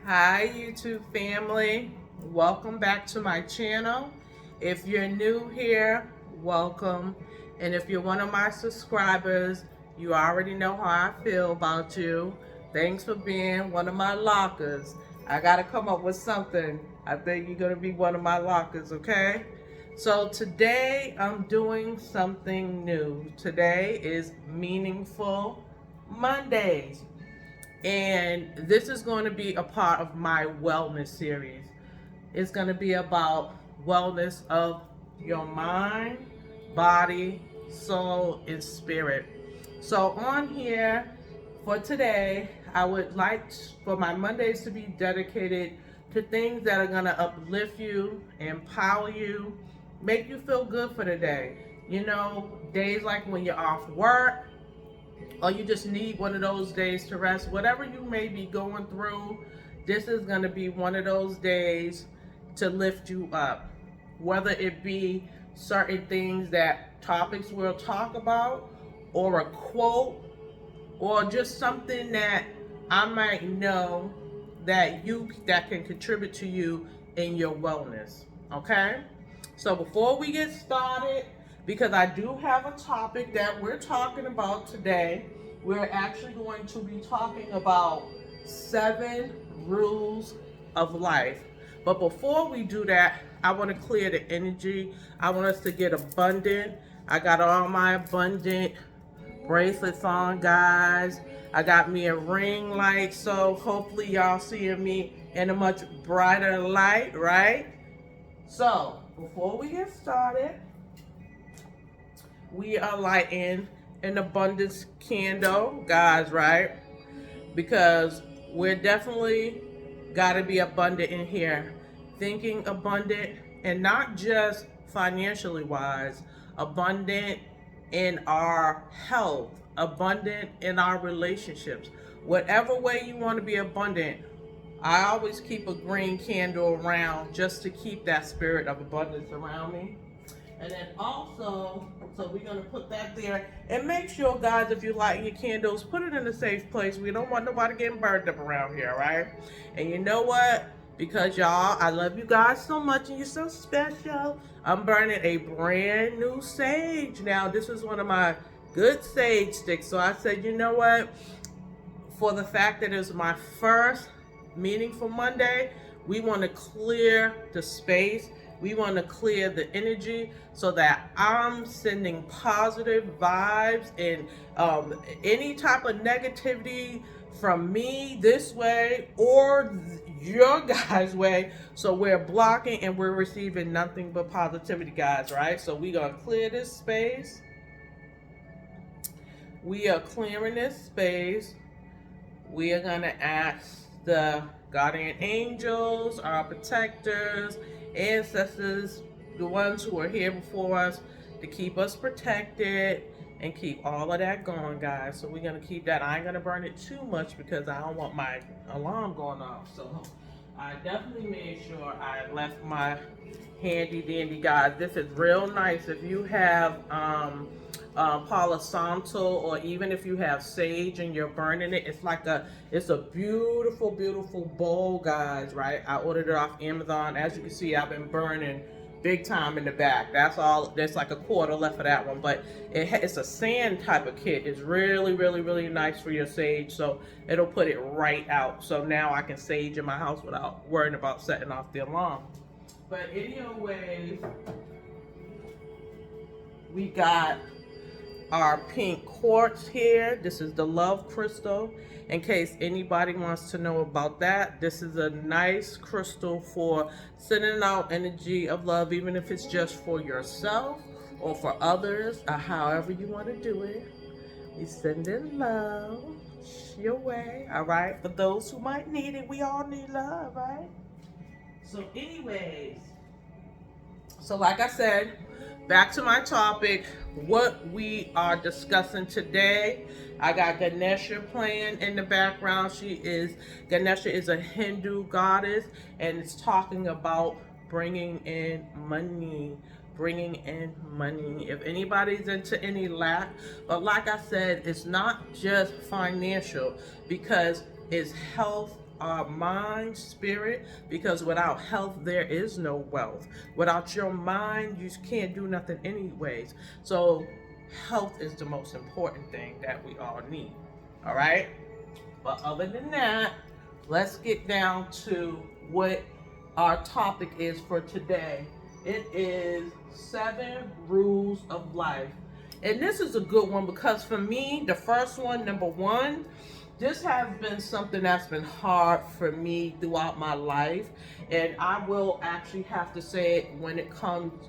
Hi YouTube family, welcome back to my channel. If you're new here, welcome. And if you're one of my subscribers, you already know how I feel about you. Thanks for being one of my lockers. I gotta come up with something. I think you're gonna be one of my lockers, okay? So today I'm doing something new. Today is Meaningful Mondays. And this is going to be a part of my wellness series. It's going to be about wellness of your mind, body, soul, and spirit. So on here for today, I would like for my Mondays to be dedicated to things that are going to uplift you, empower you, make you feel good for the day. You know, days like when you're off work, or you just need one of those days to rest, whatever you may be going through, this is going to be one of those days to lift you up. Whether it be certain things that topics we'll talk about, or a quote, or just something that I might know that can contribute to you in your wellness. Okay? So before we get started, because I do have a topic that we're talking about today, we're actually going to be talking about 7 rules of life. But before we do that, I want to clear the energy. I want us to get abundant. I got all my abundant bracelets on, guys. I got me a ring light, so hopefully y'all seeing me in a much brighter light, right? So before we get started, we are lighting an abundance candle, guys, right? Because we're definitely got to be abundant in here. Thinking abundant, and not just financially wise, abundant in our health, abundant in our relationships. Whatever way you want to be abundant, I always keep a green candle around just to keep that spirit of abundance around me. And then also, so we're going to put that there. And make sure, guys, if you're lighting your candles, put it in a safe place. We don't want nobody getting burned up around here, right? And you know what? Because y'all, I love you guys so much and you're so special. I'm burning a brand new sage. Now, this is one of my good sage sticks. So I said, you know what? For the fact that it's my first Meaningful Monday, we want to clear the space. We want to clear the energy so that I'm sending positive vibes and any type of negativity from me this way or your guys' way. So we're blocking and we're receiving nothing but positivity, guys, right? So we're going to clear this space. We are clearing this space. We are going to ask the guardian angels, our protectors, ancestors, the ones who are here before us, to keep us protected and keep all of that going, guys. So we're going to keep that. I ain't going to burn it too much because I don't want my alarm going off. So I definitely made sure I left my handy dandy, guys. This is real nice. If you have Palo Santo, or even if you have sage and you're burning it, it's a beautiful, beautiful bowl, guys, right? I ordered it off Amazon. As you can see, I've been burning big time in the back. That's all. There's like a quarter left of that one, but it's a sand type of kit. It's really, really, really nice for your sage, so it'll put it right out. So now I can sage in my house without worrying about setting off the alarm. But anyway, we got our pink quartz here. This is the love crystal. In case anybody wants to know about that, this is a nice crystal for sending out energy of love, even if it's just for yourself or for others, or however you want to do it. We send in love your way, all right? For those who might need it, we all need love, right? So anyways, so like I said, back to my topic, what we are discussing today. I got Ganesha playing in the background. Ganesha is a Hindu goddess, and it's talking about bringing in money. Bringing in money. If anybody's into any lack, but like I said, it's not just financial, because it's health, our mind, spirit, because without health, there is no wealth. Without your mind, you can't do nothing anyways. So health is the most important thing that we all need. All right? But other than that, let's get down to what our topic is for today. It is 7 rules of life. And this is a good one because for me, the first one, number 1, this has been something that's been hard for me throughout my life. And I will actually have to say it when it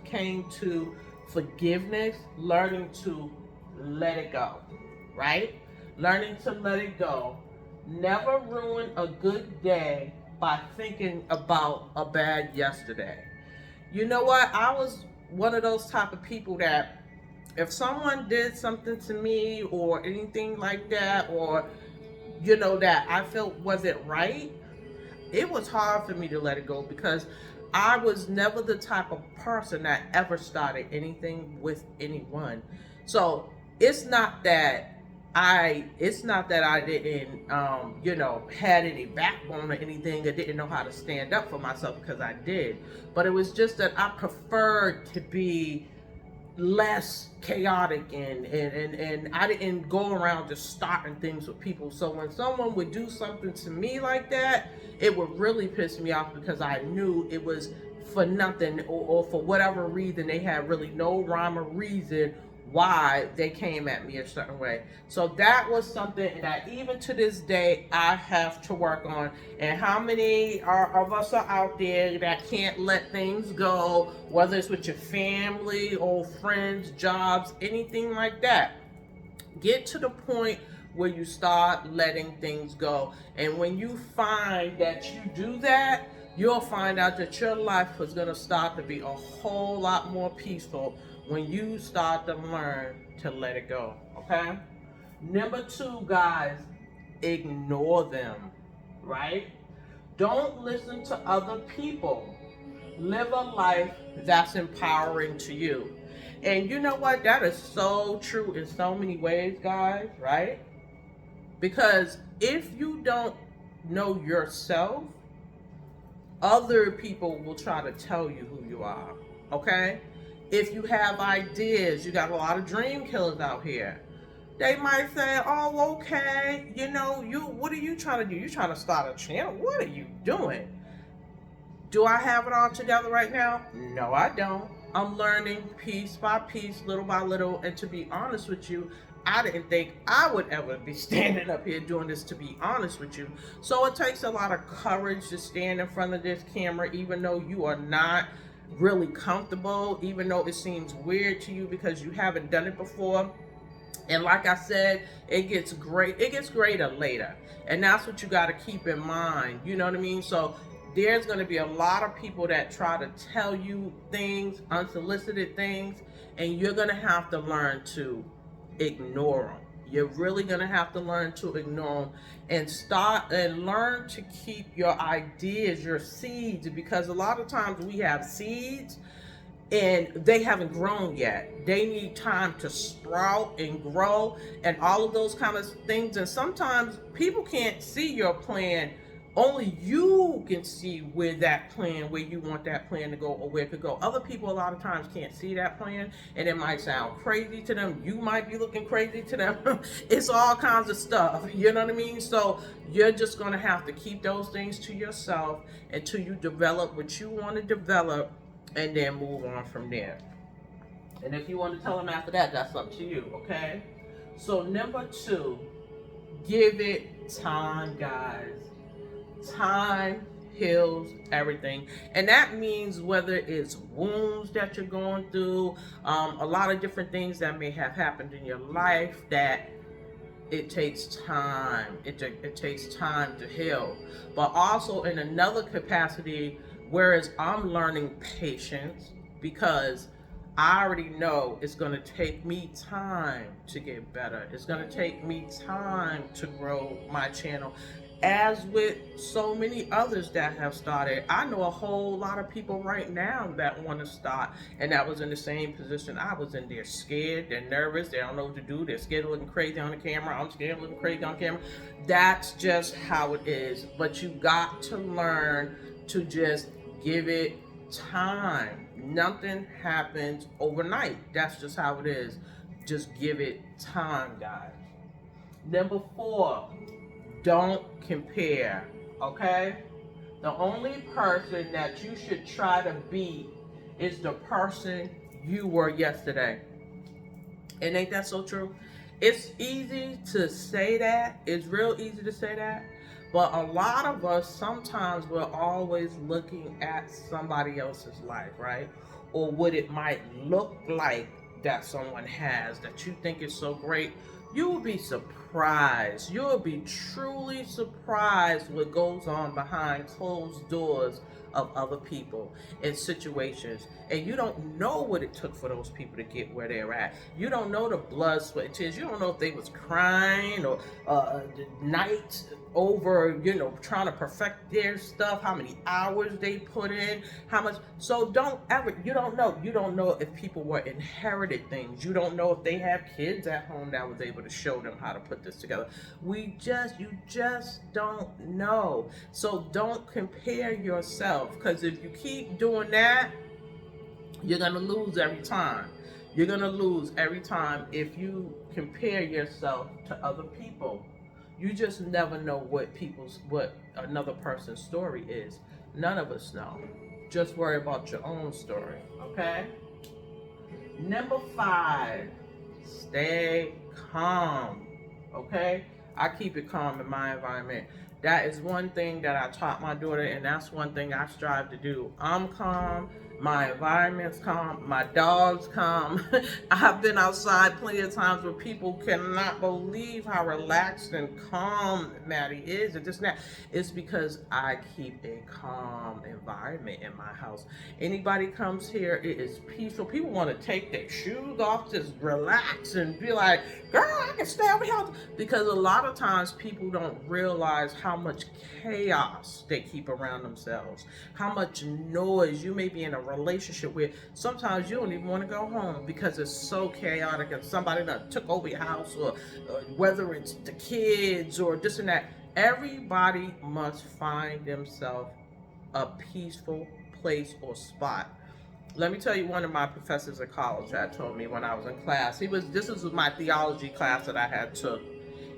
came to forgiveness, learning to let it go, right? Learning to let it go. Never ruin a good day by thinking about a bad yesterday. You know what? I was one of those type of people that if someone did something to me or anything like that, or that I felt wasn't right, it was hard for me to let it go because I was never the type of person that ever started anything with anyone. So it's not that I didn't had any backbone or anything, or didn't know how to stand up for myself, because I did. But it was just that I preferred to be less chaotic, and I didn't go around just starting things with people. So when someone would do something to me like that, it would really piss me off because I knew it was for nothing, or for whatever reason. They had really no rhyme or reason why they came at me a certain way. So that was something that even to this day I have to work on. And how many of us are out there that can't let things go, whether it's with your family or friends, jobs, anything like that? Get to the point where you start letting things go. And when you find that you do that, you'll find out that your life is going to start to be a whole lot more peaceful when you start to learn to let it go. Okay? Number 2, guys, ignore them, right? Don't listen to other people. Live a life that's empowering to you. And you know what? That is so true in so many ways, guys, right? Because if you don't know yourself, other people will try to tell you who you are, okay? If you have ideas, you got a lot of dream killers out here. They might say, oh, okay, what are you trying to do? You trying to start a channel? What are you doing? Do I have it all together right now? No, I don't. I'm learning piece by piece, little by little. And to be honest with you, I didn't think I would ever be standing up here doing this, to be honest with you. So it takes a lot of courage to stand in front of this camera, even though you are not really comfortable, even though it seems weird to you because you haven't done it before. And like I said, it gets greater later. And that's what you got to keep in mind. You know what I mean? So there's going to be a lot of people that try to tell you things, unsolicited things, and you're going to have to learn to ignore them. You're really going to have to learn to ignore them and learn to keep your ideas, your seeds, because a lot of times we have seeds and they haven't grown yet. They need time to sprout and grow and all of those kind of things. And sometimes people can't see your plan. Only you can see where you want that plan to go, or where it could go. Other people a lot of times can't see that plan, and it might sound crazy to them. You might be looking crazy to them. It's all kinds of stuff, you know what I mean? So you're just going to have to keep those things to yourself until you develop what you want to develop, and then move on from there. And if you want to tell them after that, that's up to you, okay? So number 2, give it time, guys. Time heals everything. And that means whether it's wounds that you're going through, a lot of different things that may have happened in your life, that it takes time. It takes time to heal. But also in another capacity, whereas I'm learning patience, because I already know it's going to take me time to get better. It's going to take me time to grow my channel. as with so many others that have started. I know a whole lot of people right now that want to start, and that was in the same position I was in. They're scared, they're nervous, they don't know what to do, they're scared of looking crazy on the camera. I'm scared of looking crazy on camera. That's just how it is. But you got to learn to just give it time. Nothing happens overnight. That's just how it is. Just give it time, guys. Number 4, don't compare, okay? The only person that you should try to be is the person you were yesterday. And ain't that so true? It's easy to say that. It's real easy to say that. But a lot of us, sometimes we're always looking at somebody else's life, right? Or what it might look like that someone has that you think is so great. You will be surprised. You will be truly surprised what goes on behind closed doors of other people in situations, and you don't know what it took for those people to get where they're at. You don't know the blood, sweat, and tears. You don't know if they was crying or the night over, trying to perfect their stuff, how many hours they put in, how much. So you don't know if people were inherited things. You don't know if they have kids at home that was able to show them how to put this together. You just don't know. So don't compare yourself, because if you keep doing that, you're going to lose every time. You're going to lose every time if you compare yourself to other people. You just never know what another person's story is. None of us know. Just worry about your own story, okay? Number 5, stay calm, okay? I keep it calm in my environment. That is one thing that I taught my daughter, and that's one thing I strive to do. I'm calm. My environment's calm. My dog's calm. I've been outside plenty of times where people cannot believe how relaxed and calm Maddie is, and just that. It's because I keep a calm environment in my house. Anybody comes here, it is peaceful. People want to take their shoes off, just relax and be like, girl, I can stay over here. Because a lot of times people don't realize how much chaos they keep around themselves, how much noise. You may be in a relationship where sometimes you don't even want to go home because it's so chaotic and somebody that took over your house, or whether it's the kids or this and that. Everybody must find themselves a peaceful place or spot. Let me tell you, one of my professors at college that told me when I was in class, this was my theology class that I had took,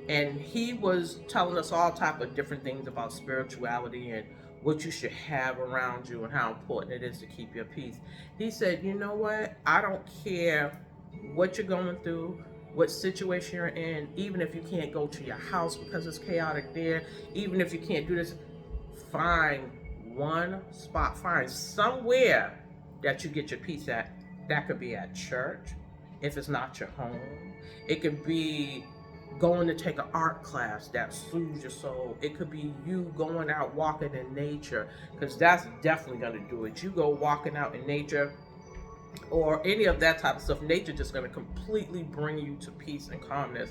and he was telling us all type of different things about spirituality and what you should have around you and how important it is to keep your peace. He said, you know what? I don't care what you're going through, what situation you're in, even if you can't go to your house because it's chaotic there, even if you can't do this, find one spot, find somewhere that you get your peace at. That could be at church, if it's not your home. It could be going to take an art class that soothes your soul. It could be you going out walking in nature, because that's definitely going to do it. You go walking out in nature or any of that type of stuff, nature just going to completely bring you to peace and calmness.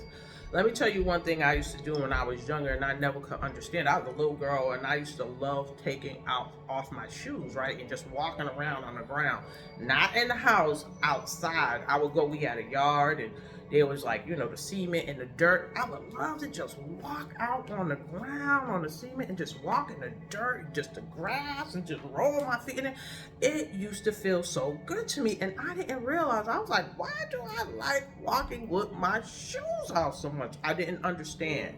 Let me tell you one thing I used to do when I was younger and I never could understand. I was a little girl and I used to love taking off my shoes, right? And just walking around on the ground. Not in the house, outside. we had a yard, and there was the cement and the dirt. I would love to just walk out on the ground, on the cement, and just walk in the dirt, just the grass, and just roll my feet in it. It used to feel so good to me, and I didn't realize. I was like, why do I like walking with my shoes off so much? I didn't understand.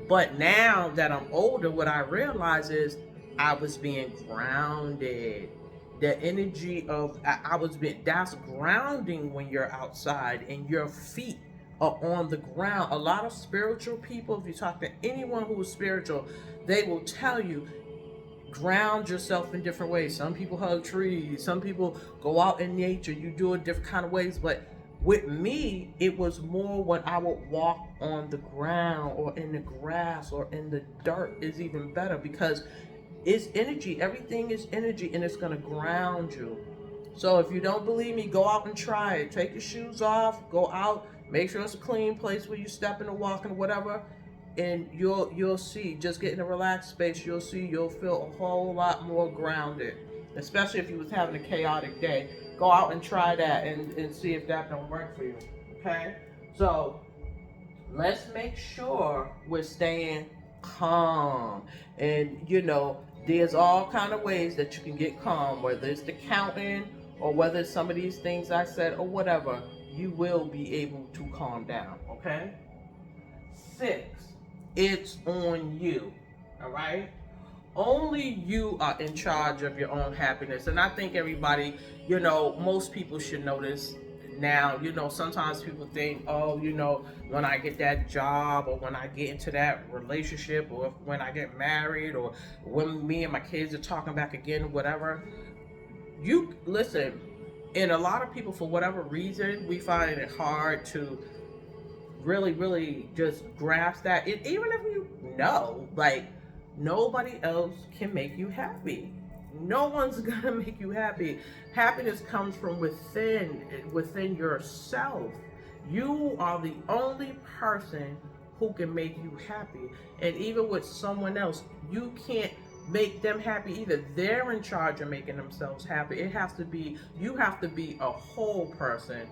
But now that I'm older, what I realize is I was being grounded. The energy of that's grounding when you're outside and your feet are on the ground. A lot of spiritual people, if you talk to anyone who is spiritual, they will tell you, ground yourself in different ways. Some people hug trees, some people go out in nature, you do it different kind of ways. But with me, it was more when I would walk on the ground or in the grass or in the dirt is even better, because it's energy. Everything is energy, and it's going to ground you. So if you don't believe me, go out and try it. Take your shoes off, go out, make sure it's a clean place where you step in or walking or whatever. and you'll see, just get in a relaxed space, you'll see you'll feel a whole lot more grounded, especially if you was having a chaotic day. Go out and try that and see if that don't work for you. Okay, so let's make sure we're staying calm. And there's all kind of ways that you can get calm, whether it's the counting or whether it's some of these things I said or whatever. You will be able to calm down. Okay, 6, it's on you. All right, only you are in charge of your own happiness. And I think everybody, most people should know this now. Sometimes people think, oh, when I get that job, or when I get into that relationship, or when I get married, or when me and my kids are talking back again, whatever. You listen, and a lot of people, for whatever reason, we find it hard to really, really just grasp that. Even if you know, like, nobody else can make you happy. No one's gonna make you happy. Happiness comes from within yourself. You are the only person who can make you happy. And even with someone else, you can't make them happy either. They're in charge of making themselves happy. You have to be a whole person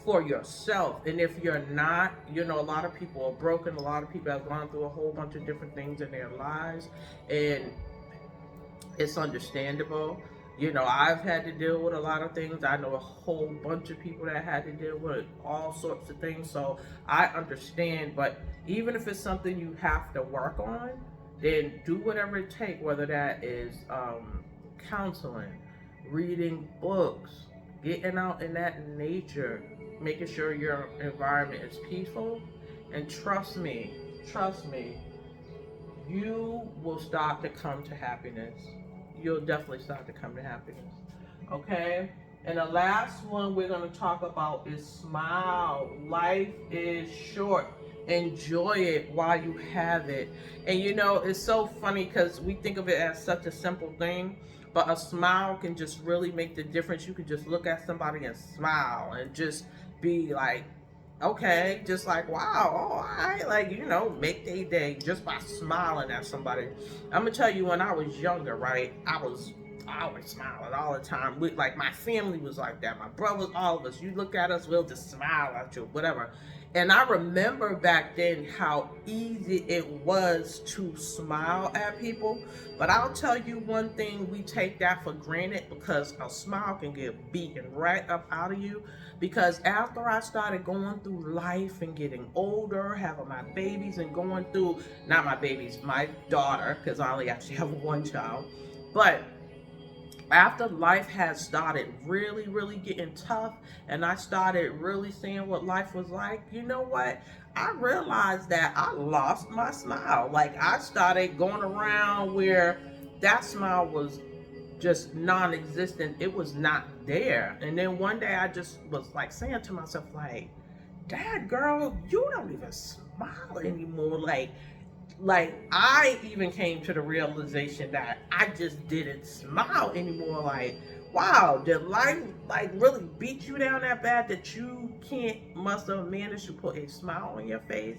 for yourself. And if you're not, a lot of people are broken. A lot of people have gone through a whole bunch of different things in their lives, and it's understandable. I've had to deal with a lot of things. I know a whole bunch of people that had to deal with all sorts of things. So I understand. But even if it's something you have to work on, then do whatever it takes, whether that is counseling, reading books, getting out in that nature, making sure your environment is peaceful. And trust me, you will start to come to happiness. You'll definitely start to come to happiness. Okay? And the last one we're going to talk about is smile. Life is short. Enjoy it while you have it. And it's so funny because we think of it as such a simple thing, but a smile can just really make the difference. You can just look at somebody and smile and just be like, okay, just like, wow, all right, like, make their day just by smiling at somebody. I'm gonna tell you, when I was younger, right, I was always smiling all the time. Like, my family was like that. My brothers, all of us, you look at us, we'll just smile at you, whatever. And I remember back then how easy it was to smile at people. But I'll tell you one thing, we take that for granted, because a smile can get beaten right up out of you. Because after I started going through life and getting older, having my babies and going through, not my babies, my daughter, because I only actually have one child. But after life had started really, really getting tough, and I started really seeing what life was like, you know what? I realized that I lost my smile. Like, I started going around where that smile was just non-existent. It was not there. And then one day I just was like saying to myself, like, Dad, girl, you don't even smile anymore. Like I even came to the realization that I just didn't smile anymore. Like, wow, did life like really beat you down that bad that you must have managed to put a smile on your face?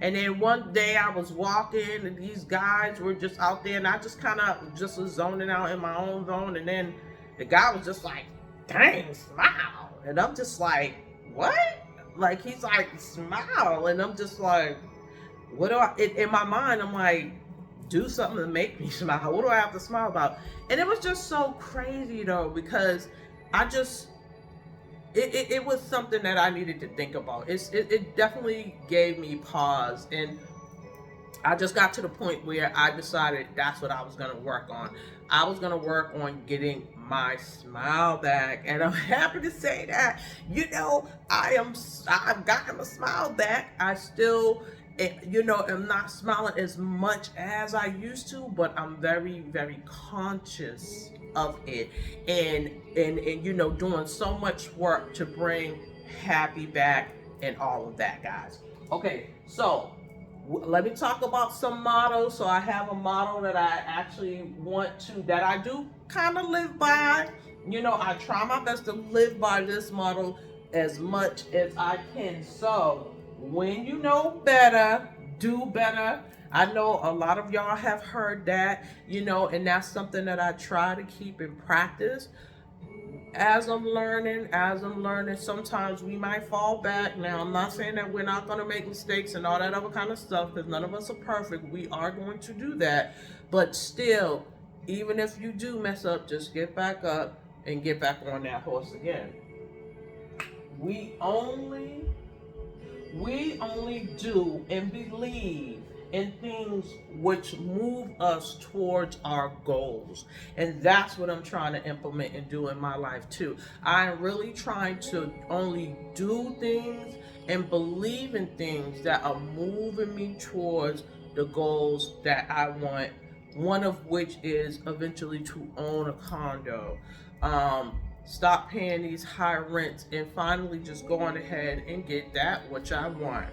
And then one day I was walking and these guys were just out there, and I just kind of just was zoning out in my own zone. And then the guy was just like, dang, smile. And I'm just like, what? Like, he's like, smile. And I'm just like, what do in my mind, I'm like, do something to make me smile. What do I have to smile about? And it was just so crazy though, because I just, it was something that I needed to think about. It definitely gave me pause. And I just got to the point where I decided that's what I was going to work on. I was going to work on getting my smile back. And I'm happy to say that, I've gotten my smile back. I still, am not smiling as much as I used to, but I'm very, very conscious of it, and doing so much work to bring happy back and all of that, guys. Okay, so let me talk about some mottos. So I have a motto that I actually that I do kind of live by. I try my best to live by this motto as much as I can. So, when you know better, do better. I know a lot of y'all have heard that, and that's something that I try to keep in practice. As I'm learning, sometimes we might fall back. Now, I'm not saying that we're not going to make mistakes and all that other kind of stuff, because none of us are perfect. We are going to do that. But still, even if you do mess up, just get back up and get back on that horse again. We only do and believe in things which move us towards our goals. And that's what I'm trying to implement and do in my life too. I'm really trying to only do things and believe in things that are moving me towards the goals that I want. One of which is eventually to own a condo. Stop paying these high rents and finally just go on ahead and get that which I want.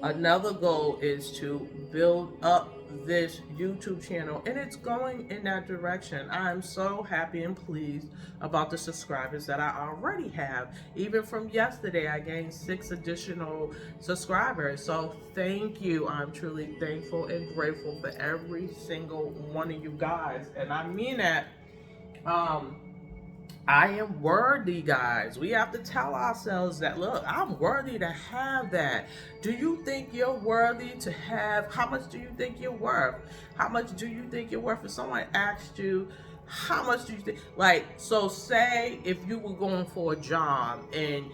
Another goal is to build up this YouTube channel, and it's going in that direction. I'm so happy and pleased about the subscribers that I already have. Even from yesterday, I gained 6 additional subscribers. So thank you. I'm truly thankful and grateful for every single one of you guys. And I mean that. I am worthy, guys. We have to tell ourselves that, look, I'm worthy to have that. Do you think you're worthy to have? How much do you think you're worth? How much do you think you're worth? If someone asked you, how much do you think? So say if you were going for a job and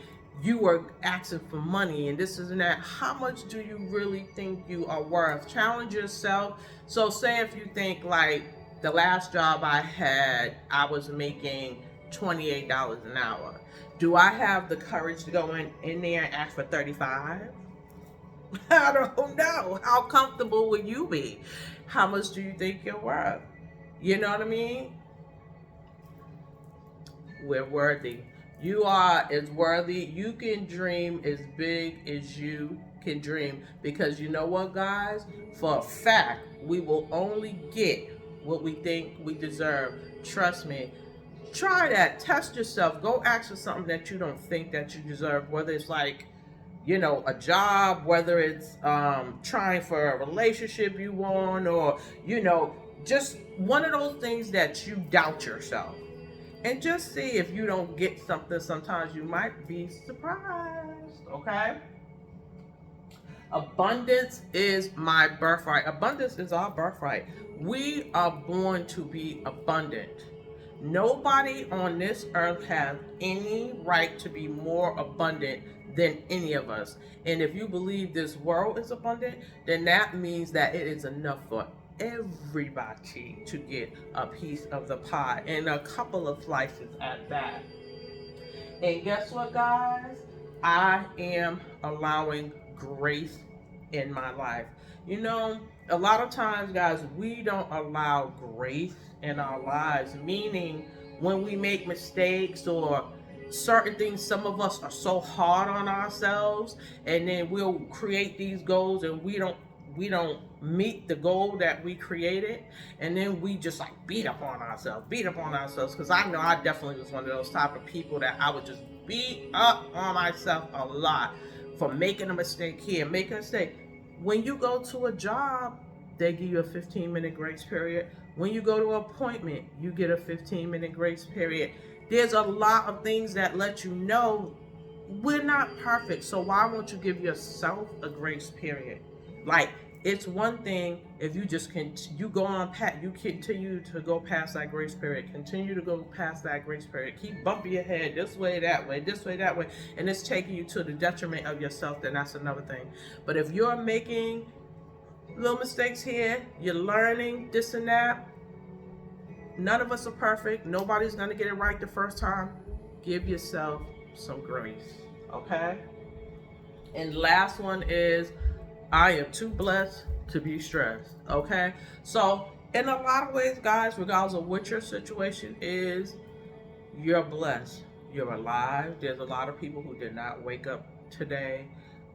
you were asking for money and this and that, how much do you really think you are worth? Challenge yourself. So say if you think the last job I had, I was making $28 an hour. Do I have the courage to go in there and ask for 35? I don't know. How comfortable would you be? How much do you think you're worth? You know what I mean? We're worthy. You are as worthy. You can dream as big as you can dream, because you know what, guys? For a fact, we will only get what we think we deserve. Trust me. Try that. Test yourself. Go ask for something that you don't think that you deserve, whether it's a job, whether it's trying for a relationship you want, or just one of those things that you doubt yourself. And just see if you don't get something. Sometimes you might be surprised. Okay? Abundance is my birthright. Abundance is our birthright. We are born to be abundant. Nobody on this earth has any right to be more abundant than any of us. And if you believe this world is abundant, then that means that it is enough for everybody to get a piece of the pie, and a couple of slices at that. And guess what, guys? I am allowing grace in my life. A lot of times, guys, we don't allow grace in our lives, meaning when we make mistakes or certain things, some of us are so hard on ourselves, and then we'll create these goals and we don't meet the goal that we created, and then we just beat up on ourselves, because I know I definitely was one of those type of people that I would just beat up on myself a lot for making a mistake here, making a mistake. When you go to a job, they give you a 15-minute grace period. When you go to an appointment, you get a 15-minute grace period. There's a lot of things that let you know we're not perfect, so why won't you give yourself a grace period? It's one thing if you just you continue to go past that grace period, continue to go past that grace period, keep bumping your head this way, that way, this way, that way, and it's taking you to the detriment of yourself, then that's another thing. But if you're making little mistakes here, you're learning this and that, none of us are perfect. Nobody's going to get it right the first time. Give yourself some grace, okay? And last one is, I am too blessed to be stressed, okay? So, in a lot of ways, guys, regardless of what your situation is, you're blessed. You're alive. There's a lot of people who did not wake up today.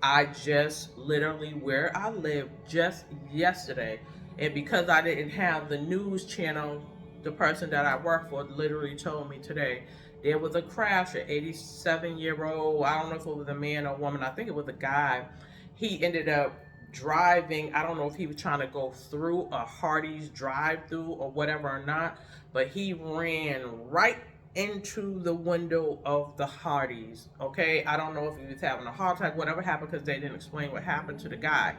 I just literally, where I live just yesterday, and because I didn't have the news channel, the person that I work for literally told me today, there was a crash, an 87-year-old, I don't know if it was a man or a woman, I think it was a guy. He ended up driving. I don't know if he was trying to go through a Hardee's drive-through or whatever or not, but he ran right into the window of the Hardee's. Okay, I don't know if he was having a heart attack, whatever happened, because they didn't explain what happened to the guy,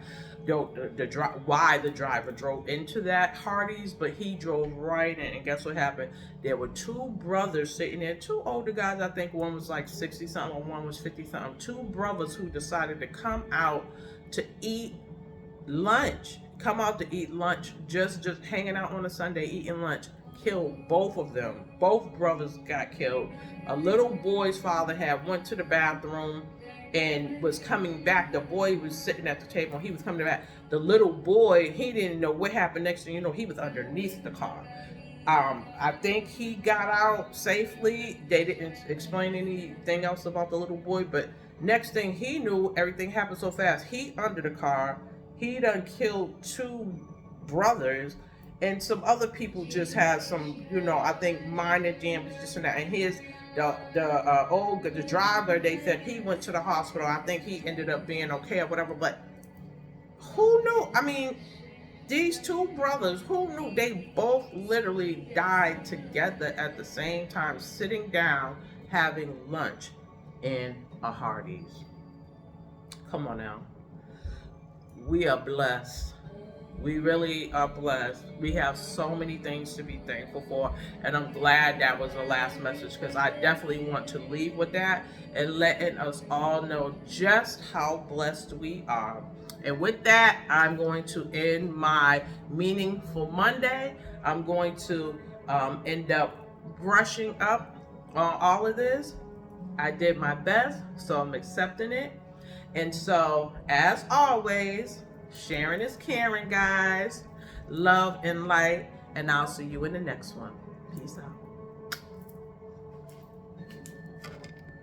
why the driver drove into that Hardee's, but he drove right in. And guess what happened? There were two brothers sitting there, two older guys. I think one was like 60 something, and one was 50 something. Two brothers who decided to come out to eat lunch. Come out to eat lunch, just hanging out on a Sunday, eating lunch. Killed both of them. Both brothers got killed. A little boy's father went to the bathroom and was coming back. The boy was sitting at the table. He was coming back. The little boy, he didn't know what happened. Next thing you know, he was underneath the car. I think he got out safely. They didn't explain anything else about the little boy, but next thing he knew, everything happened so fast. He under the car. He done killed two brothers. And some other people just had some, I think minor damage, this and that. And the driver, they said he went to the hospital. I think he ended up being okay or whatever. But who knew? I mean, these two brothers, who knew? They both literally died together at the same time, sitting down, having lunch in a Hardee's. Come on now. We are blessed. We really are blessed. We have so many things to be thankful for. And I'm glad that was the last message, because I definitely want to leave with that and letting us all know just how blessed we are. And with that, I'm going to end my Meaningful Monday. I'm going to end up brushing up on all of this. I did my best, so I'm accepting it. And so, as always, sharing is caring, guys. Love and light, and I'll see you in the next one. Peace out.